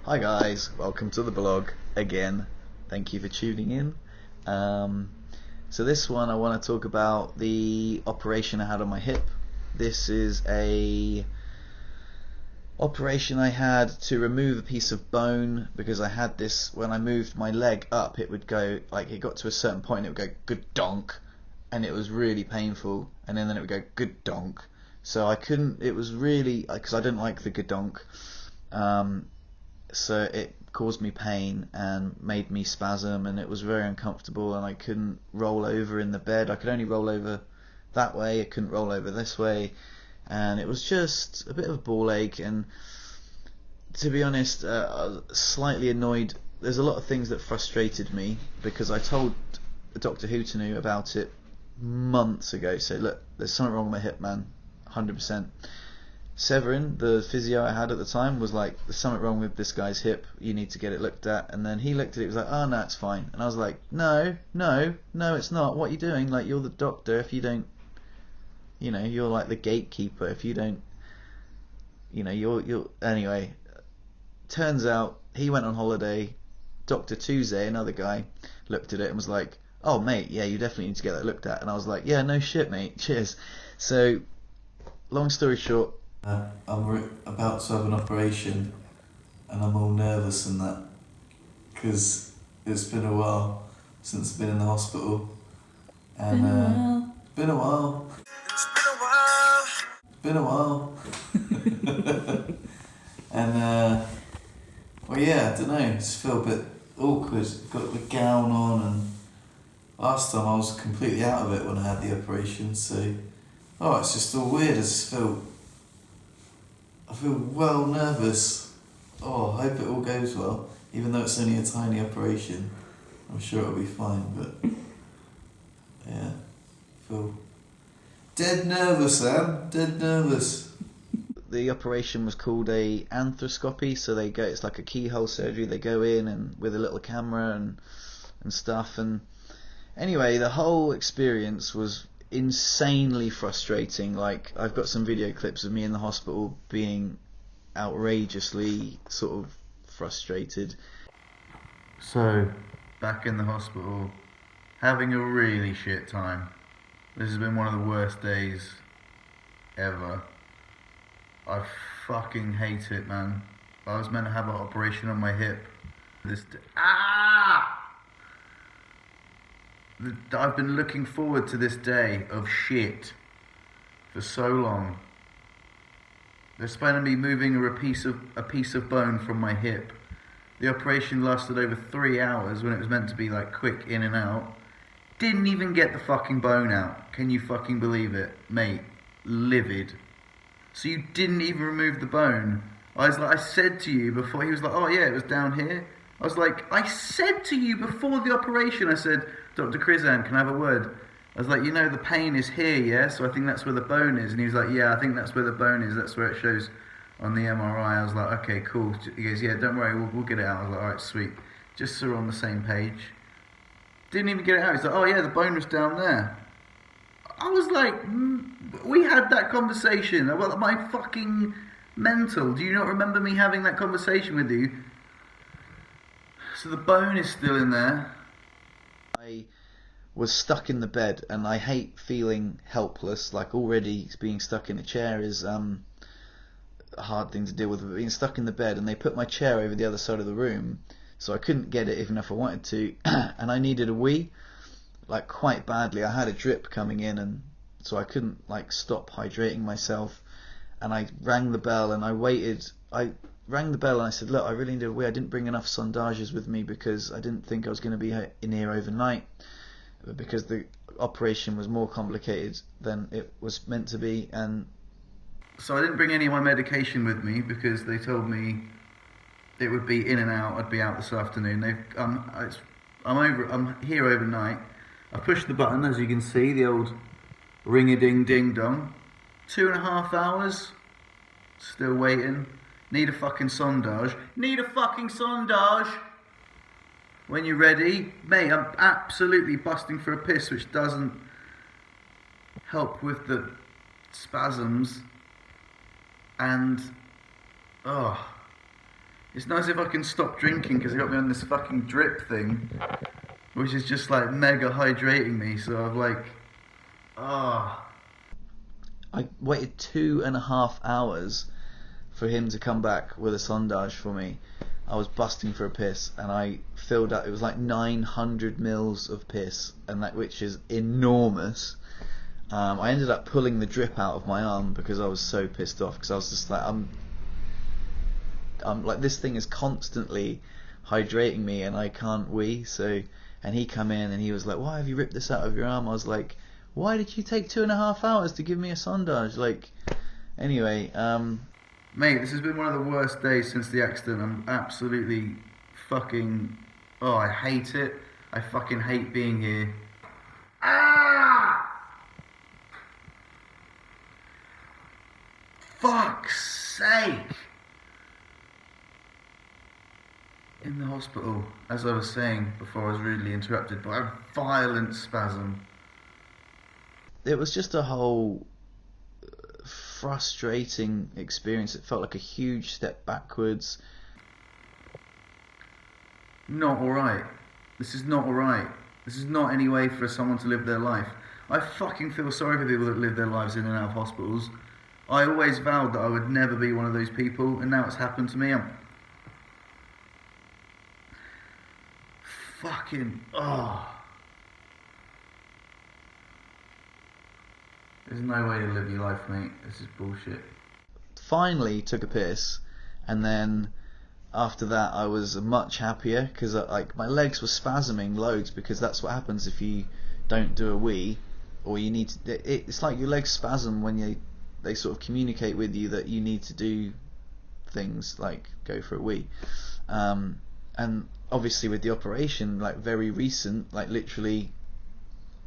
Hi guys, welcome to the blog again. Thank you for tuning in. So this one I want to talk about the operation I had on my hip. This is a operation I had to remove a piece of bone because I had this, when I moved my leg up, it would go, like, it got to a certain point, it would go good donk, and it was really painful, and then it would go good donk. So I couldn't, it was really, because I didn't like the good donk. So it caused me pain and made me spasm, and it was very uncomfortable, and I couldn't roll over in the bed. I could only roll over that way, I couldn't roll over this way, and it was just a bit of a ball ache. And to be honest, I was slightly annoyed. There's a lot of things that frustrated me because I told Dr. Hootanu about it months ago. So look, there's something wrong with my hip, man, 100%. Severin, the physio I had at the time, was like, there's something wrong with this guy's hip, you need to get it looked at. And then he looked at it, was like, oh no, it's fine. And I was like, no, it's not. What are you doing? Like, you're the doctor. If you don't, you're like the gatekeeper. If you don't, you're anyway. Turns out he went on holiday. Dr. Tuesday, another guy, looked at it and was like, oh mate, yeah, you definitely need to get that looked at. And I was like, yeah, no shit, mate, cheers. So long story short, I'm about to have an operation, and I'm all nervous and that, because it's been a while since I've been in the hospital, and it's been a while. It's been a while. And well, yeah, I don't know. I just feel a bit awkward. Got the gown on, and last time I was completely out of it when I had the operation. So, it's just all weird. I feel well nervous. I hope it all goes well, even though it's only a tiny operation. I'm sure it'll be fine, but yeah, I feel dead nervous, Sam. Dead nervous. The operation was called a arthroscopy, so it's like a keyhole surgery. They go in and with a little camera and stuff. And anyway, the whole experience was insanely frustrating. Like, I've got some video clips of me in the hospital being outrageously sort of frustrated. So, back in the hospital, having a really shit time. This has been one of the worst days ever. I fucking hate it, man. I was meant to have an operation on my hip. I've been looking forward to this day of shit for so long. They're supposed to be moving a piece of bone from my hip. The operation lasted over 3 hours when it was meant to be like quick in and out. Didn't even get the fucking bone out. Can you fucking believe it? Mate, livid. So you didn't even remove the bone. I said to you before, he was like, oh yeah, it was down here. I was like, I said to you before the operation, I said, Dr. Krizan, can I have a word? I was like, the pain is here, yeah? So I think that's where the bone is. And he was like, yeah, I think that's where the bone is. That's where it shows on the MRI. I was like, okay, cool. He goes, yeah, don't worry, we'll get it out. I was like, alright, sweet. Just so we're on the same page. Didn't even get it out. He's like, oh yeah, the bone was down there. I was like, we had that conversation. Well, am I fucking mental? Do you not remember me having that conversation with you? So the bone is still in there. I was stuck in the bed, and I hate feeling helpless. Like, already being stuck in a chair is a hard thing to deal with. But being stuck in the bed, and they put my chair over the other side of the room, so I couldn't get it even if I wanted to, and I needed a wee, like, quite badly. I had a drip coming in, and so I couldn't like stop hydrating myself. And I rang the bell, and I waited. I rang the bell and I said, look, I really need a wee. I didn't bring enough sondages with me because I didn't think I was going to be in here overnight, because the operation was more complicated than it was meant to be. And so I didn't bring any of my medication with me because they told me it would be in and out. I'd be out this afternoon. I'm here overnight. I pushed the button, as you can see, the old ring-a-ding-ding-dong. 2.5 hours. Still waiting. Need a fucking sondage. Need a fucking sondage! When you're ready. Mate, I'm absolutely busting for a piss, which doesn't help with the spasms. And, It's nice if I can stop drinking because they got me on this fucking drip thing, which is just like mega hydrating me. So I've like, ah. I waited 2.5 hours for him to come back with a sondage for me. I was busting for a piss, and I filled up. It was like 900 mils of piss, and that which is enormous. I ended up pulling the drip out of my arm because I was so pissed off. Because I was just like, I'm like, this thing is constantly hydrating me, and I can't wee. So, and he come in and he was like, why have you ripped this out of your arm? I was like, why did you take 2.5 hours to give me a sondage? Like, anyway, Mate, this has been one of the worst days since the accident. I'm absolutely fucking. Oh, I hate it. I fucking hate being here. Ah! Fuck's sake! In the hospital, as I was saying before I was rudely interrupted by a violent spasm. it was just a whole frustrating experience. It felt like a huge step backwards. Not alright. This is not alright. This is not any way for someone to live their life. I fucking feel sorry for people that live their lives in and out of hospitals. I always vowed that I would never be one of those people, and now it's happened to me. I'm fucking. Oh. There's no way to live your life, mate. This is bullshit. Finally took a piss, and then after that I was much happier because like my legs were spasming loads, because that's what happens if you don't do a wee, or you need to. It's like your legs spasm when they sort of communicate with you that you need to do things like go for a wee. And obviously with the operation, like very recent, like literally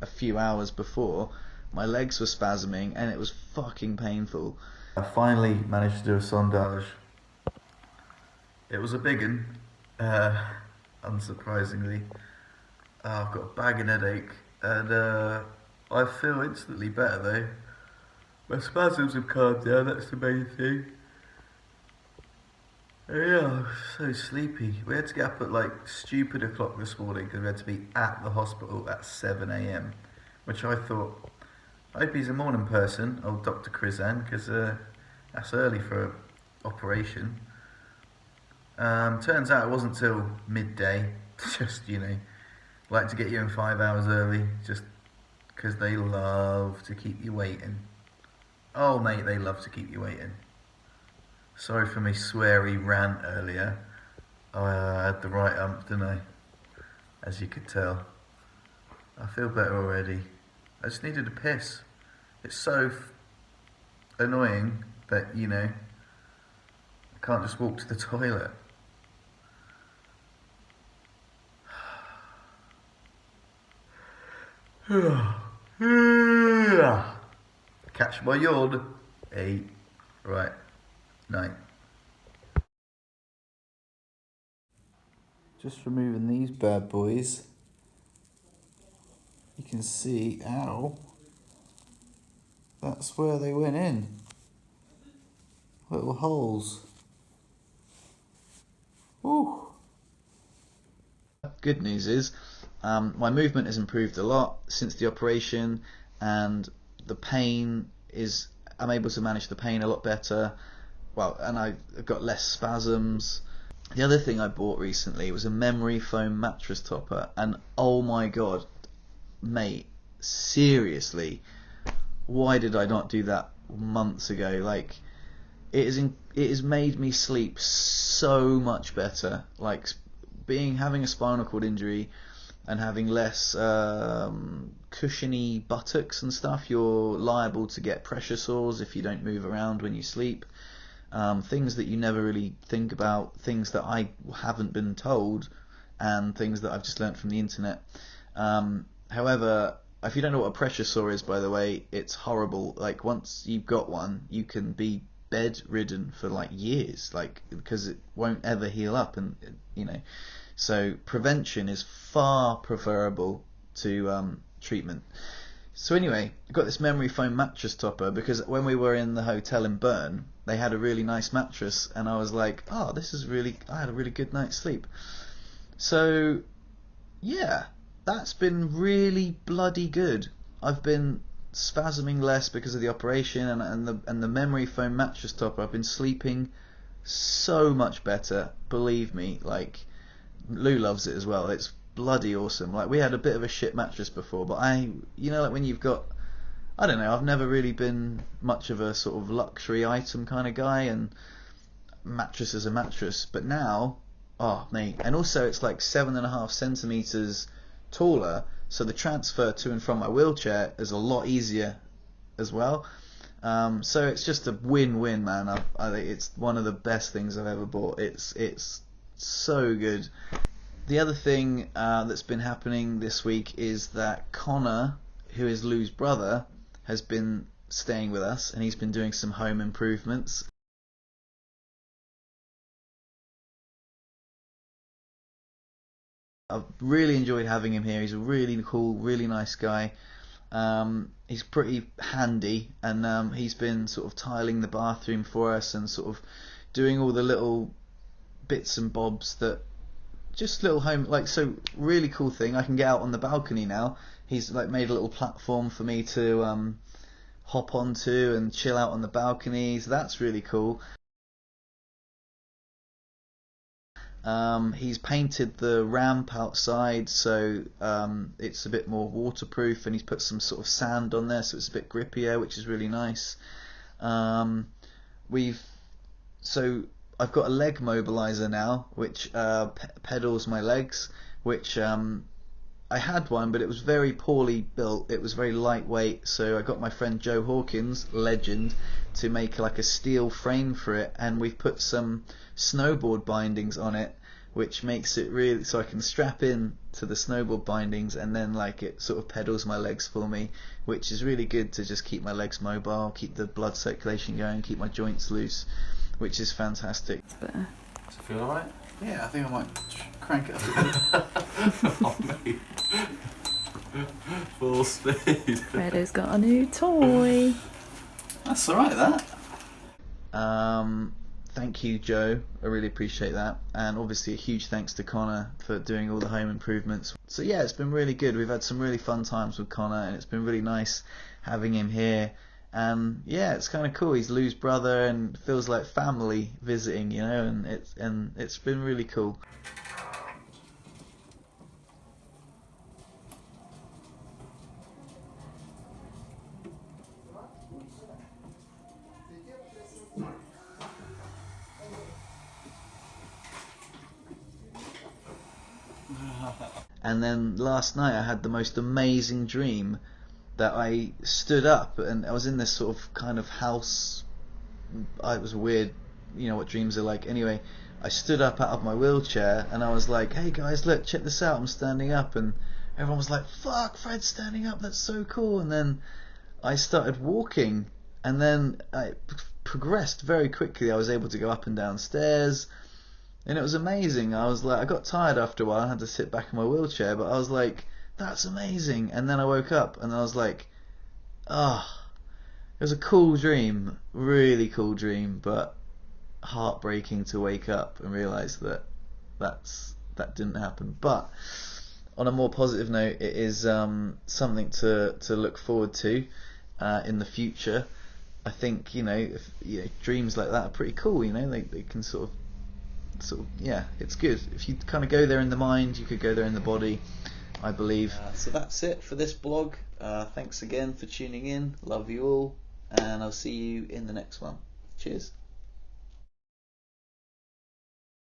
a few hours before, my legs were spasming and it was fucking painful. I finally managed to do a sondage. It was a big one, unsurprisingly. I've got a bagging headache, and I feel instantly better though. My spasms have calmed down, that's the main thing. Yeah, I'm so sleepy. We had to get up at like stupid o'clock this morning because we had to be at the hospital at 7 a.m. Which I thought, I hope he's a morning person, old Dr. Krizan, because that's early for an operation. Turns out it wasn't till midday. Just, like to get you in 5 hours early, just because they love to keep you waiting. Oh, mate, they love to keep you waiting. Sorry for me sweary rant earlier. I had the right ump, didn't I? As you could tell. I feel better already. I just needed a piss. It's so annoying that, I can't just walk to the toilet. Catch my yawn. 8. Right. 9. Just removing these bad boys. You can see, ow, that's where they went in. Little holes. Ooh. Good news is, my movement has improved a lot since the operation, and the pain is, I'm able to manage the pain a lot better. Well, and I've got less spasms. The other thing I bought recently was a memory foam mattress topper, and oh my god, mate, seriously, why did I not do that months ago? Like, it has made me sleep so much better. Like, having a spinal cord injury and having less cushiony buttocks and stuff, you're liable to get pressure sores if you don't move around when you sleep. Things that you never really think about, things that I haven't been told, and things that I've just learnt from the internet. However, if you don't know what a pressure sore is, by the way, it's horrible. Like, once you've got one, you can be bedridden for like years, like, because it won't ever heal up, and so prevention is far preferable to treatment. So anyway, I got this memory foam mattress topper because when we were in the hotel in Bern, they had a really nice mattress, and I was like, oh, I had a really good night's sleep. So yeah, that's been really bloody good. I've been spasming less because of the operation, and the memory foam mattress topper. I've been sleeping so much better. Believe me, like Lou loves it as well. It's bloody awesome. Like, we had a bit of a shit mattress before, but like when you've got, I don't know, I've never really been much of a sort of luxury item kind of guy, and mattress is a mattress. But now, oh mate, and also it's like 7.5 centimeters taller, so the transfer to and from my wheelchair is a lot easier as well. So it's just a win-win, man. I think it's one of the best things I've ever bought. It's so good. The other thing that's been happening this week is that Connor, who is Lou's brother, has been staying with us, and he's been doing some home improvements. I've really enjoyed having him here. He's a really cool, really nice guy. He's pretty handy, and he's been sort of tiling the bathroom for us and sort of doing all the little bits and bobs that just little home, like, so really cool thing. I can get out on the balcony now. He's like made a little platform for me to hop onto and chill out on the balcony, so that's really cool. He's painted the ramp outside, so it's a bit more waterproof, and he's put some sort of sand on there so it's a bit grippier, which is really nice. So I've got a leg mobilizer now, which pedals my legs, which I had one, but it was very poorly built. It was very lightweight, so I got my friend Joe Hawkins, legend, to make like a steel frame for it, and we've put some snowboard bindings on it, which makes it really, so I can strap in to the snowboard bindings, and then like it sort of pedals my legs for me, which is really good to just keep my legs mobile, keep the blood circulation going, keep my joints loose, which is fantastic. It's better. Does it feel alright? Yeah, I think I might crank it up a bit. Oh, mate. Full speed. Fredo's got a new toy. That's alright, that. Thank you, Joe. I really appreciate that. And obviously a huge thanks to Connor for doing all the home improvements. So yeah, it's been really good. We've had some really fun times with Connor, and it's been really nice having him here. And yeah, it's kind of cool. He's Lou's brother, and feels like family visiting, you know, and it's been really cool. And then last night I had the most amazing dream that I stood up, and I was in this sort of kind of house. It was weird, you know what dreams are like. Anyway, I stood up out of my wheelchair, and I was like, hey guys, look, check this out, I'm standing up. And everyone was like, fuck, Fred's standing up, that's so cool. And then I started walking, and then I progressed very quickly. I was able to go up and down stairs, and it was amazing. I was like, I got tired after a while, I had to sit back in my wheelchair, but I was like, that's amazing. And then I woke up, and I was like, it was a cool dream, really cool dream, but heartbreaking to wake up and realise that that didn't happen. But on a more positive note, it is something to look forward to in the future. I think, you know, dreams like that are pretty cool. You know, they can sort of, yeah, it's good. If you kind of go there in the mind, you could go there in the body, I believe. So that's it for this blog. Thanks again for tuning in. Love you all, and I'll see you in the next one. Cheers.